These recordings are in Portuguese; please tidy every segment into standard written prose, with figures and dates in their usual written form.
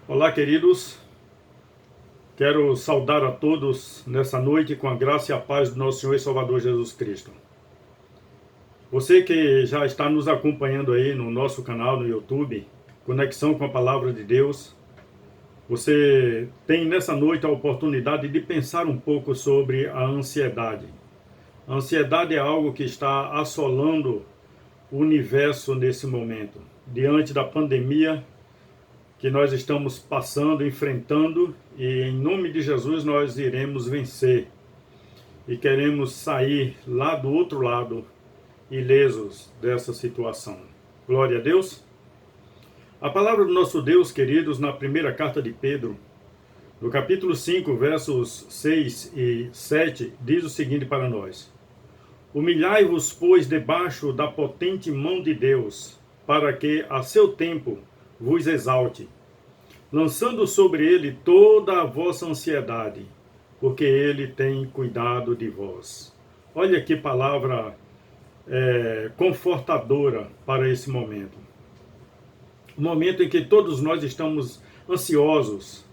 Olá, queridos. Quero saudar a todos nessa noite com a graça e a paz do nosso Senhor e Salvador Jesus Cristo. Você que já está nos acompanhando aí no nosso canal no YouTube, Conexão com a Palavra de Deus, você tem nessa noite a oportunidade de pensar um pouco sobre a ansiedade. A ansiedade é algo que está assolando o universo nesse momento, diante da pandemia que nós estamos passando, enfrentando, e em nome de Jesus nós iremos vencer. E queremos sair lá do outro lado, ilesos dessa situação. Glória a Deus. A palavra do nosso Deus, queridos, na primeira carta de Pedro, no capítulo 5, versos 6 e 7, diz o seguinte para nós: Humilhai-vos, pois, debaixo da potente mão de Deus, para que, a seu tempo, vos exalte, lançando sobre ele toda a vossa ansiedade, porque ele tem cuidado de vós. Olha que palavra confortadora para esse momento. Um momento em que todos nós estamos ansiosos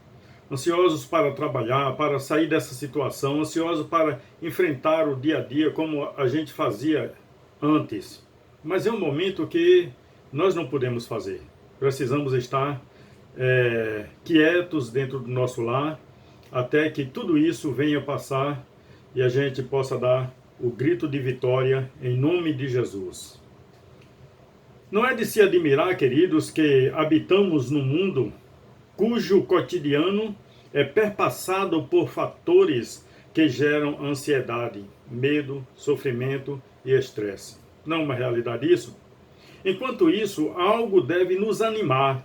para trabalhar, para sair dessa situação, ansiosos para enfrentar o dia a dia como a gente fazia antes. Mas é um momento que nós não podemos fazer. Precisamos estar quietos dentro do nosso lar, até que tudo isso venha passar e a gente possa dar o grito de vitória em nome de Jesus. Não é de se admirar, queridos, que habitamos num mundo cujo cotidiano é perpassado por fatores que geram ansiedade, medo, sofrimento e estresse. Não é uma realidade isso? Enquanto isso, algo deve nos animar.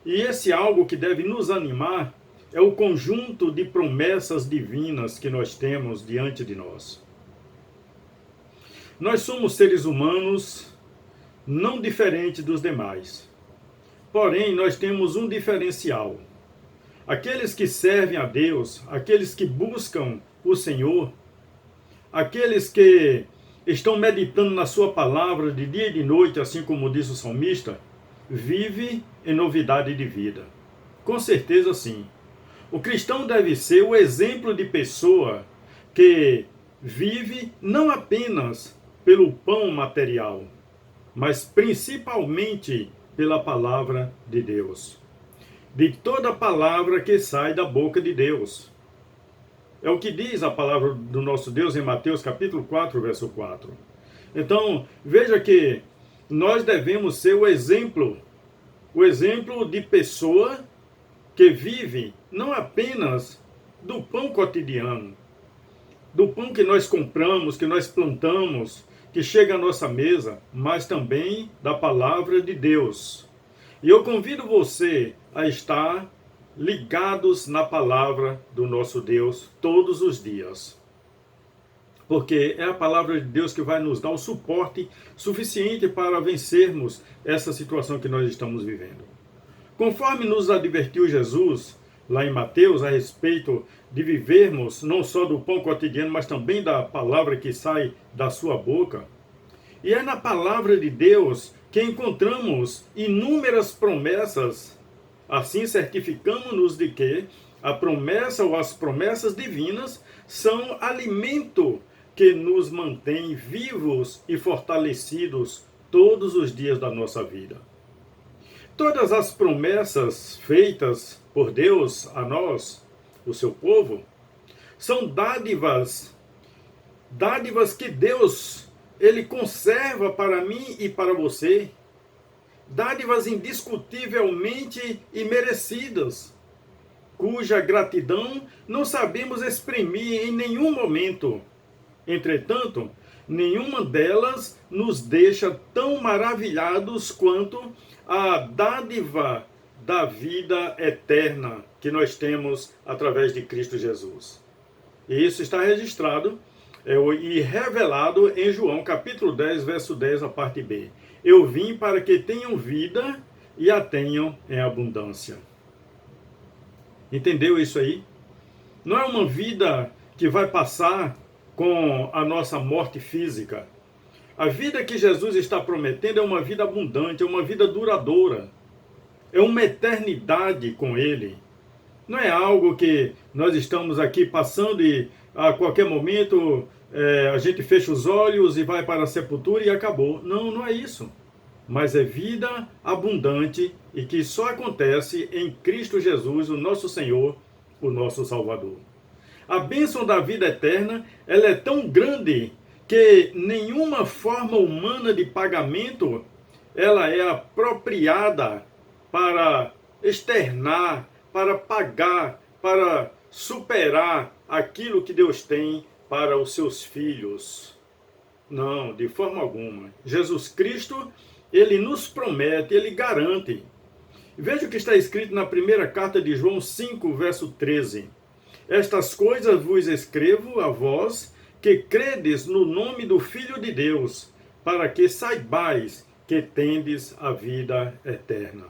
E esse algo que deve nos animar é o conjunto de promessas divinas que nós temos diante de nós. Nós somos seres humanos não diferentes dos demais. Porém, nós temos um diferencial. Aqueles que servem a Deus, aqueles que buscam o Senhor, aqueles que estão meditando na sua palavra de dia e de noite, assim como diz o salmista, vive em novidade de vida. Com certeza sim. O cristão deve ser o exemplo de pessoa que vive não apenas pelo pão material, mas principalmente pela palavra de Deus. De toda palavra que sai da boca de Deus. É o que diz a palavra do nosso Deus em Mateus capítulo 4, verso 4. Então, veja que nós devemos ser o exemplo de pessoa que vive não apenas do pão cotidiano, do pão que nós compramos, que nós plantamos, que chega à nossa mesa, mas também da palavra de Deus. E eu convido você a estar ligados na palavra do nosso Deus todos os dias. Porque é a palavra de Deus que vai nos dar o suporte suficiente para vencermos essa situação que nós estamos vivendo. Conforme nos advertiu Jesus, lá em Mateus, a respeito de vivermos não só do pão cotidiano, mas também da palavra que sai da sua boca. E é na palavra de Deus que encontramos inúmeras promessas. Assim certificamos-nos de que a promessa ou as promessas divinas são alimento que nos mantém vivos e fortalecidos todos os dias da nossa vida. Todas as promessas feitas por Deus a nós, o seu povo, são dádivas que Deus ele conserva para mim e para você, dádivas indiscutivelmente imerecidas, cuja gratidão não sabemos exprimir em nenhum momento. Entretanto, nenhuma delas nos deixa tão maravilhados quanto a dádiva da vida eterna que nós temos através de Cristo Jesus. E isso está registrado e revelado em João capítulo 10, verso 10, a parte B. Eu vim para que tenham vida e a tenham em abundância. Entendeu isso aí? Não é uma vida que vai passar com a nossa morte física. A vida que Jesus está prometendo é uma vida abundante, é uma vida duradoura. é uma eternidade com Ele. Não é algo que nós estamos aqui passando e a qualquer momento a gente fecha os olhos e vai para a sepultura e acabou. Não, não é isso. Mas é vida abundante e que só acontece em Cristo Jesus, o nosso Senhor, o nosso Salvador. A bênção da vida eterna, ela é tão grande que nenhuma forma humana de pagamento ela é apropriada para externar, para pagar, para superar aquilo que Deus tem para os seus filhos. Não, de forma alguma. Jesus Cristo, ele nos promete, ele garante. Veja o que está escrito na primeira carta de João 5, verso 13. Estas coisas vos escrevo a vós, que credes no nome do Filho de Deus, para que saibais que tendes a vida eterna.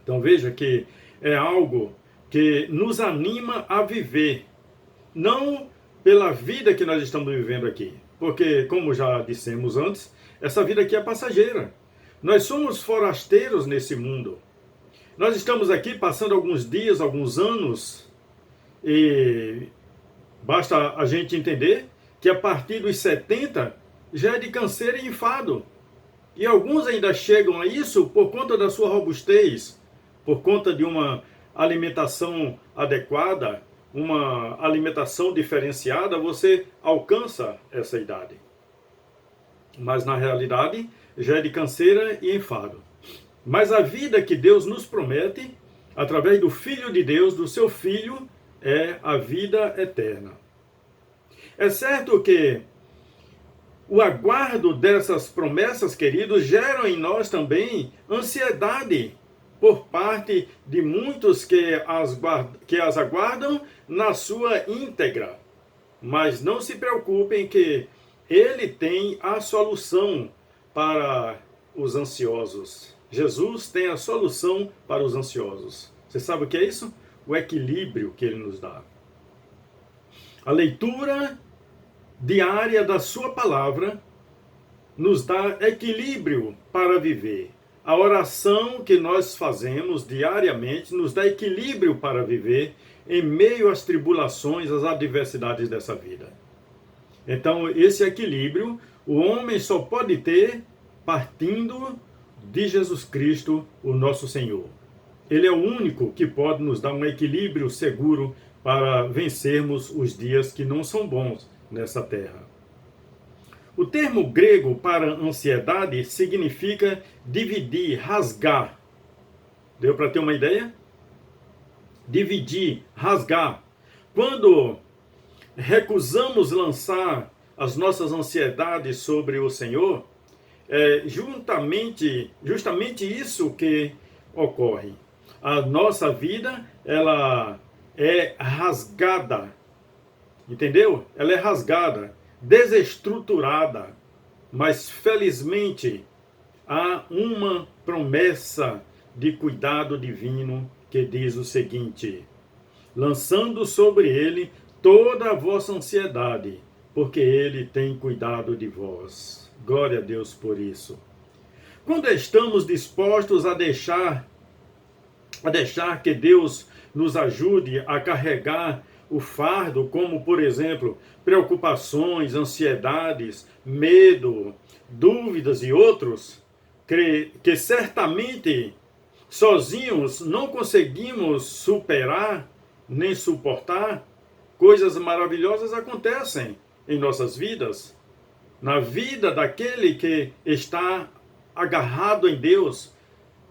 Então veja que é algo que nos anima a viver, não pela vida que nós estamos vivendo aqui, porque, como já dissemos antes, essa vida aqui é passageira. Nós somos forasteiros nesse mundo. Nós estamos aqui passando alguns dias, alguns anos, e basta a gente entender que a partir dos 70 já é de canseiro e enfado. E alguns ainda chegam a isso por conta da sua robustez, por conta de uma alimentação adequada, uma alimentação diferenciada, você alcança essa idade. Mas na realidade já é de canseira e enfado. Mas a vida que Deus nos promete, através do Filho de Deus, do seu Filho, é a vida eterna. É certo que o aguardo dessas promessas, queridos, geram em nós também ansiedade por parte de muitos que as aguardam na sua íntegra. Mas não se preocupem que Ele tem a solução para os ansiosos. Jesus tem a solução para os ansiosos. Você sabe o que é isso? O equilíbrio que Ele nos dá. A leitura diária da sua palavra nos dá equilíbrio para viver. A oração que nós fazemos diariamente nos dá equilíbrio para viver em meio às tribulações, às adversidades dessa vida. Então, esse equilíbrio, o homem só pode ter partindo de Jesus Cristo, o nosso Senhor. Ele é o único que pode nos dar um equilíbrio seguro para vencermos os dias que não são bons nessa terra. O termo grego para ansiedade significa dividir, rasgar. Deu para ter uma ideia? Dividir, rasgar. Quando recusamos lançar as nossas ansiedades sobre o Senhor, é justamente isso que ocorre. A nossa vida, ela é rasgada. Entendeu? Ela é rasgada, desestruturada, mas felizmente há uma promessa de cuidado divino que diz o seguinte: lançando sobre ele toda a vossa ansiedade, porque ele tem cuidado de vós. Glória a Deus por isso. Quando estamos dispostos a deixar que Deus nos ajude a carregar o fardo, como, por exemplo, preocupações, ansiedades, medo, dúvidas e outros, que certamente sozinhos não conseguimos superar nem suportar, coisas maravilhosas acontecem em nossas vidas. Na vida daquele que está agarrado em Deus,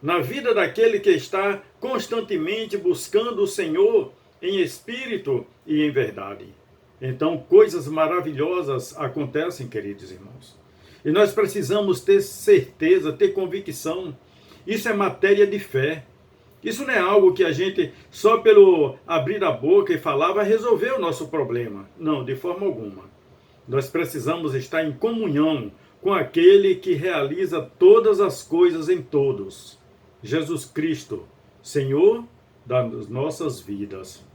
na vida daquele que está constantemente buscando o Senhor em espírito e em verdade. Então, coisas maravilhosas acontecem, queridos irmãos. E nós precisamos ter certeza, ter convicção. Isso é matéria de fé. Isso não é algo que a gente, só pelo abrir a boca e falar, vai resolver o nosso problema. Não, de forma alguma. Nós precisamos estar em comunhão com aquele que realiza todas as coisas em todos. Jesus Cristo, Senhor das nossas vidas.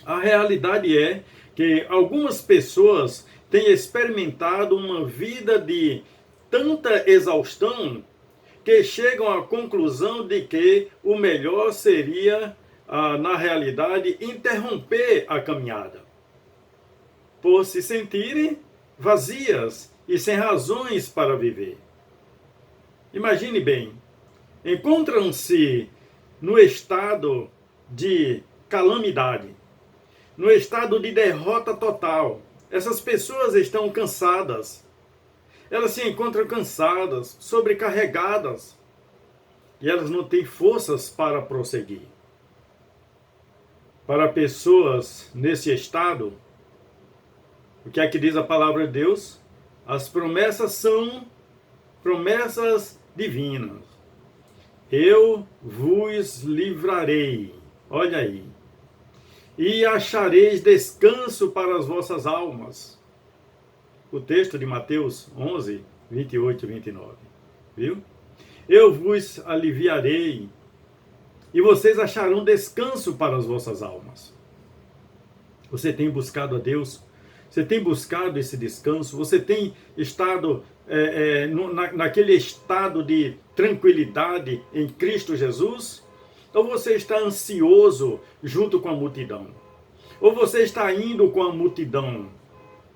A realidade é que algumas pessoas têm experimentado uma vida de tanta exaustão que chegam à conclusão de que o melhor seria, na realidade, interromper a caminhada, por se sentirem vazias e sem razões para viver. Imagine bem, encontram-se no estado de calamidade, no estado de derrota total. Essas pessoas estão cansadas. Elas se encontram cansadas, sobrecarregadas, e elas não têm forças para prosseguir. Para pessoas nesse estado, o que é que diz a palavra de Deus? As promessas são promessas divinas. Eu vos livrarei, olha aí, e achareis descanso para as vossas almas. O texto de Mateus 11, 28 e 29, viu? Eu vos aliviarei, e vocês acharão descanso para as vossas almas. Você tem buscado a Deus? Você tem buscado esse descanso? Você tem estado naquele estado de tranquilidade em Cristo Jesus? Ou você está ansioso junto com a multidão? Ou você está indo com a multidão?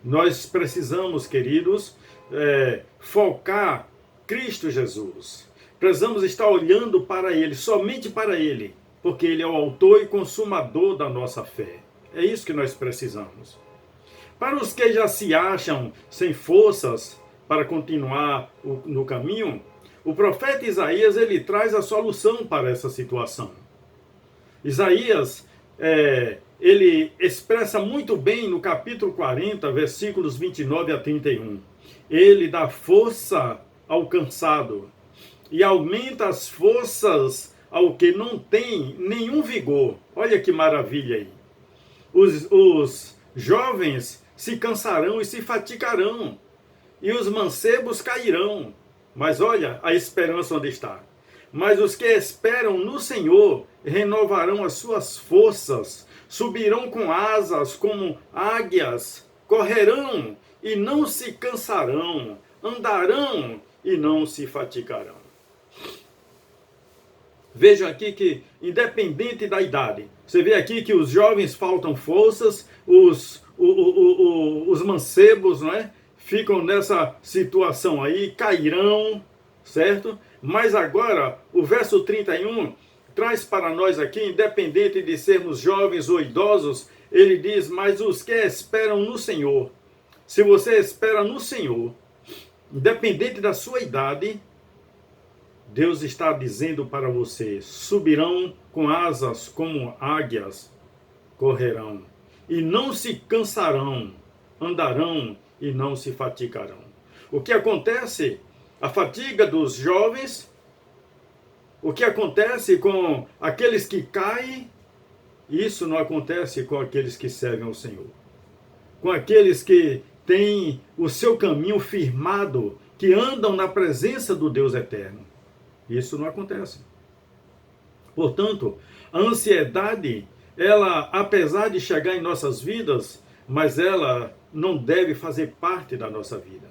Nós precisamos, queridos, focar Cristo Jesus. Precisamos estar olhando para Ele, somente para Ele, porque Ele é o autor e consumador da nossa fé. É isso que nós precisamos. Para os que já se acham sem forças para continuar no caminho, o profeta Isaías, ele traz a solução para essa situação. Isaías, ele expressa muito bem no capítulo 40, versículos 29 a 31. Ele dá força ao cansado e aumenta as forças ao que não tem nenhum vigor. Olha que maravilha aí. Os jovens se cansarão e se fatigarão, e os mancebos cairão. Mas olha a esperança onde está. Mas os que esperam no Senhor renovarão as suas forças, subirão com asas como águias, correrão e não se cansarão, andarão e não se fatigarão. Vejam aqui que, independente da idade, você vê aqui que os jovens faltam forças, os mancebos, não é? Ficam nessa situação aí, cairão, certo? Mas agora, o verso 31 traz para nós aqui, independente de sermos jovens ou idosos, ele diz, mas os que esperam no Senhor. Se você espera no Senhor, independente da sua idade, Deus está dizendo para você, subirão com asas como águias, correrão, e não se cansarão, andarão e não se fatigarão. O que acontece? A fadiga dos jovens, o que acontece com aqueles que caem, isso não acontece com aqueles que servem ao Senhor. Com aqueles que têm o seu caminho firmado, que andam na presença do Deus eterno. Isso não acontece. Portanto, a ansiedade, ela, apesar de chegar em nossas vidas, mas ela não deve fazer parte da nossa vida.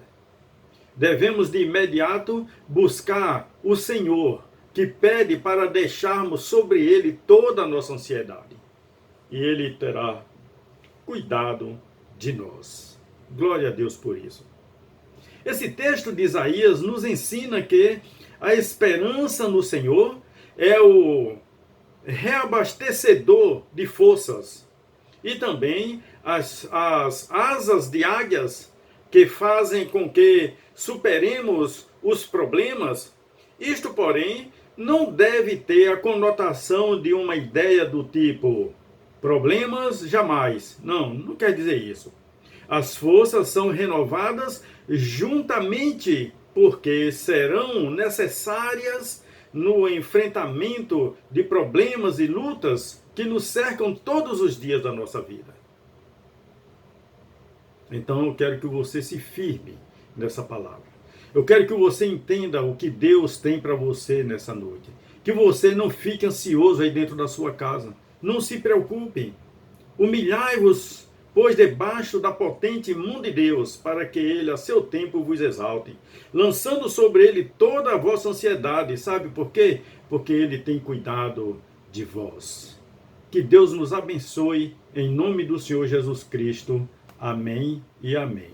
Devemos de imediato buscar o Senhor, que pede para deixarmos sobre Ele toda a nossa ansiedade. E Ele terá cuidado de nós. Glória a Deus por isso. Esse texto de Isaías nos ensina que a esperança no Senhor é o reabastecedor de forças. E também as asas de águias que fazem com que superemos os problemas. Isto, porém, não deve ter a conotação de uma ideia do tipo problemas jamais. Não quer dizer isso. As forças são renovadas juntamente porque serão necessárias no enfrentamento de problemas e lutas que nos cercam todos os dias da nossa vida. Então eu quero que você se firme nessa palavra. Eu quero que você entenda o que Deus tem para você nessa noite. Que você não fique ansioso aí dentro da sua casa. Não se preocupe. Humilhai-vos pois debaixo da potente mão de Deus, para que ele a seu tempo vos exalte, lançando sobre ele toda a vossa ansiedade. Sabe por quê? Porque ele tem cuidado de vós. Que Deus nos abençoe, em nome do Senhor Jesus Cristo. Amém e amém.